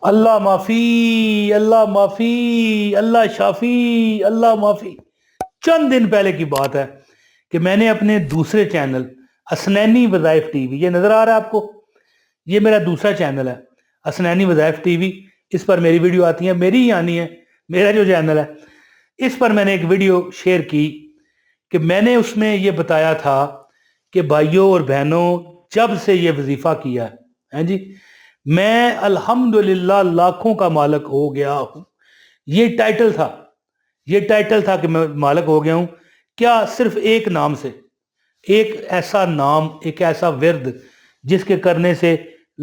اللہ معافی، اللہ معافی، اللہ شافی، اللہ معافی۔ چند دن پہلے کی بات ہے کہ میں نے اپنے دوسرے چینل اسنینی وظائف ٹی وی، یہ نظر آ رہا ہے آپ کو، یہ میرا دوسرا چینل ہے اسنینی وظائف ٹی وی۔ اس پر میری ویڈیو آتی ہیں، میری ہی آنی ہے، میرا جو چینل ہے اس پر میں نے ایک ویڈیو شیئر کی کہ میں نے اس میں یہ بتایا تھا کہ بھائیوں اور بہنوں، جب سے یہ وظیفہ کیا ہے جی، میں الحمدللہ لاکھوں کا مالک ہو گیا ہوں۔ یہ ٹائٹل تھا کہ میں مالک ہو گیا ہوں، کیا صرف ایک نام سے، ایک ایسا نام، ایک ایسا ورد جس کے کرنے سے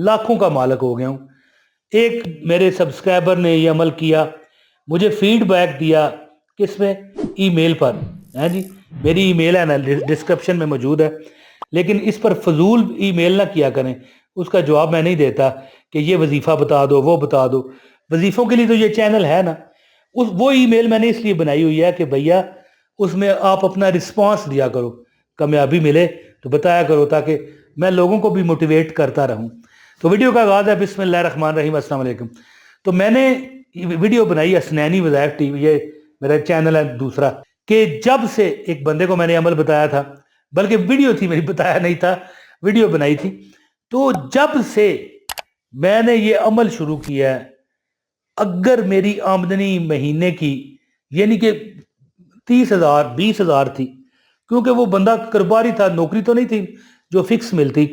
لاکھوں کا مالک ہو گیا ہوں۔ ایک میرے سبسکرائبر نے یہ عمل کیا، مجھے فیڈ بیک دیا، کس میں؟ ای میل پر ہے جی، میری ای میل ہے نا، ڈسکرپشن میں موجود ہے، لیکن اس پر فضول ای میل نہ کیا کریں، اس کا جواب میں نہیں دیتا کہ یہ وظیفہ بتا دو، وہ بتا دو۔ وظیفوں کے لیے تو یہ چینل ہے نا، وہ ای میل میں نے اس لیے بنائی ہوئی ہے کہ بھیا اس میں آپ اپنا رسپانس دیا کرو، کامیابی ملے تو بتایا کرو، تاکہ میں لوگوں کو بھی موٹیویٹ کرتا رہوں۔ تو ویڈیو کا آغاز ہے، بسم اللہ الرحمن الرحیم، السلام علیکم۔ تو میں نے ویڈیو بنائی اسنینی وظائف ٹی وی، یہ میرا چینل ہے دوسرا، کہ جب سے ایک بندے کو میں نے عمل بتایا تھا، بلکہ ویڈیو تھی میری، بتایا نہیں تھا، ویڈیو بنائی تھی، تو جب سے میں نے یہ عمل شروع کیا ہے، اگر میری آمدنی مہینے کی یعنی کہ 30,000 20,000 تھی، کیونکہ وہ بندہ کاروباری تھا، نوکری تو نہیں تھی جو فکس ملتی،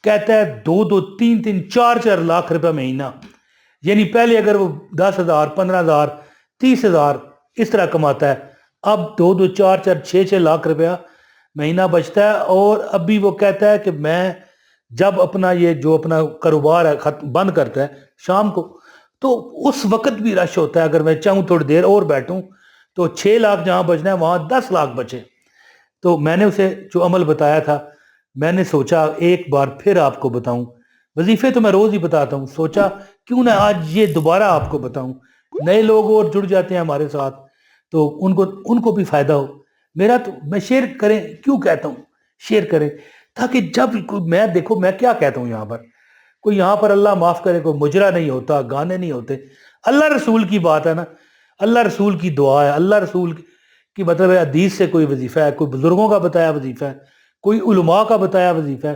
کہتا ہے 2 3 4 لاکھ روپے مہینہ، یعنی پہلے اگر وہ 10,000 15,000 30,000 اس طرح کماتا ہے، اب 2 2 4 4 6 6 لاکھ روپیہ مہینہ بچتا ہے، اور ابھی وہ کہتا ہے کہ میں جب اپنا یہ جو اپنا کاروبار ہے بند کرتا ہے شام کو، تو اس وقت بھی رش ہوتا ہے، اگر میں چاہوں تھوڑی دیر اور بیٹھوں تو 6 لاکھ جہاں بچنا ہے وہاں 10 لاکھ بچے۔ تو میں نے اسے جو عمل بتایا تھا، میں نے سوچا ایک بار پھر آپ کو بتاؤں، وظیفے تو میں روز ہی بتاتا ہوں، سوچا کیوں نہ آج یہ دوبارہ آپ کو بتاؤں، نئے لوگ اور جڑ جاتے ہیں ہمارے ساتھ تو ان کو بھی فائدہ ہو۔ میرا تو میں شیئر کریں کیوں کہتا ہوں، شیئر کریں تاکہ جب میں دیکھو میں کیا کہتا ہوں، یہاں پر کوئی، یہاں پر اللہ معاف کرے کوئی مجرا نہیں ہوتا، گانے نہیں ہوتے، اللہ رسول کی بات ہے نا، اللہ رسول کی دعا ہے، اللہ رسول کی مطلب ہے، حدیث سے کوئی وظیفہ ہے، کوئی بزرگوں کا بتایا وظیفہ ہے، کوئی علماء کا بتایا وظیفہ ہے،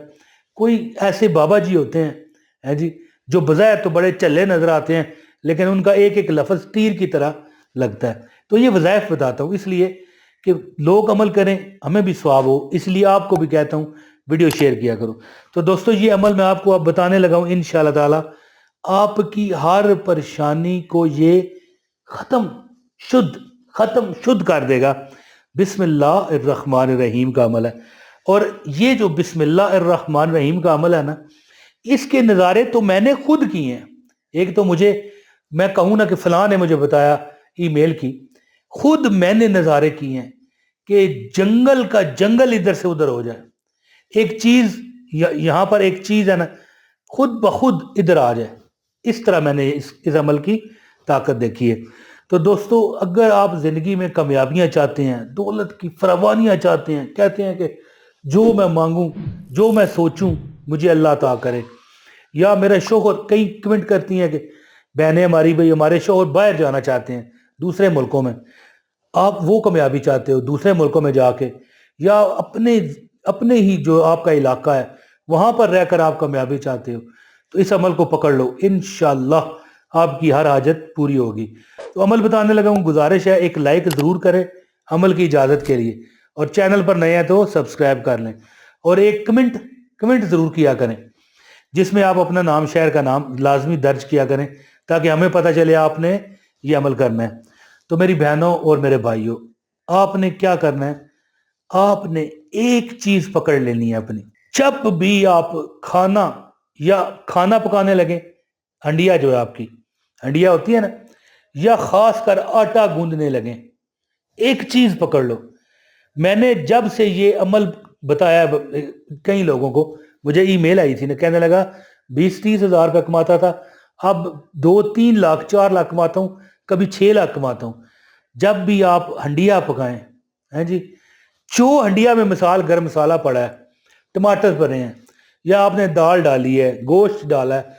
کوئی ایسے بابا جی ہوتے ہیں جی جو بظاہر تو بڑے چلے نظر آتے ہیں، لیکن ان کا ایک ایک لفظ تیر کی طرح لگتا ہے۔ تو یہ وظائف بتاتا ہوں اس لیے کہ لوگ عمل کریں، ہمیں بھی ثواب ہو، اس لیے آپ کو بھی کہتا ہوں ویڈیو شیئر کیا کرو۔ تو دوستو یہ عمل میں آپ کو اب بتانے لگا ہوں، انشاءاللہ تعالی آپ کی ہر پریشانی کو یہ ختم شد کر دے گا۔ بسم اللہ الرحمن الرحیم کا عمل ہے، اور یہ جو بسم اللہ الرحمن الرحیم کا عمل ہے نا، اس کے نظارے تو میں نے خود کیے ہیں۔ ایک تو میں کہوں نا کہ فلاں نے مجھے بتایا ای میل کی، خود میں نے نظارے کیے ہیں کہ جنگل کا جنگل ادھر سے ادھر ہو جائے، ایک چیز یہاں پر ایک چیز ہے نا، خود بخود ادھر آ جائے، اس طرح میں نے اس عمل کی طاقت دیکھی ہے۔ تو دوستو اگر آپ زندگی میں کامیابیاں چاہتے ہیں، دولت کی فراوانیاں چاہتے ہیں، کہتے ہیں کہ جو میں مانگوں، جو میں سوچوں مجھے اللہ عطا کرے، یا میرا شوہر، کئی کمنٹ کرتی ہیں کہ بہنیں ہماری، بھئی ہمارے شوہر باہر جانا چاہتے ہیں دوسرے ملکوں میں، آپ وہ کامیابی چاہتے ہو دوسرے ملکوں میں جا کے، یا اپنے ہی جو آپ کا علاقہ ہے وہاں پر رہ کر آپ کامیابی چاہتے ہو، تو اس عمل کو پکڑ لو، انشاءاللہ آپ کی ہر حاجت پوری ہوگی۔ تو عمل بتانے لگا ہوں، گزارش ہے ایک لائک ضرور کریں عمل کی اجازت کے لیے، اور چینل پر نئے ہیں تو سبسکرائب کر لیں، اور ایک کمنٹ ضرور کیا کریں جس میں آپ اپنا نام، شہر کا نام لازمی درج کیا کریں، تاکہ ہمیں پتہ چلے آپ نے یہ عمل کرنا ہے۔ تو میری بہنوں اور میرے بھائیوں، آپ نے کیا کرنا ہے، آپ نے ایک چیز پکڑ لینی ہے اپنی، جب بھی آپ کھانا پکانے لگیں، ہنڈیا جو ہے آپ کی ہنڈیا ہوتی ہے نا، یا خاص کر آٹا گوندنے لگیں، ایک چیز پکڑ لو۔ میں نے جب سے یہ عمل بتایا کئی لوگوں کو، مجھے ای میل آئی تھی نا، کہنے لگا 20 30 ہزار روپے کماتا تھا، اب 2 3 لاکھ 4 لاکھ کماتا ہوں، کبھی 6 لاکھ کماتا ہوں۔ جب بھی آپ ہنڈیا پکائیں ہیں جی، جو ہنڈیا میں مثال گرم مسالہ پڑا ہے، ٹماٹر پڑے ہیں، یا آپ نے دال ڈالی ہے، گوشت ڈالا ہے،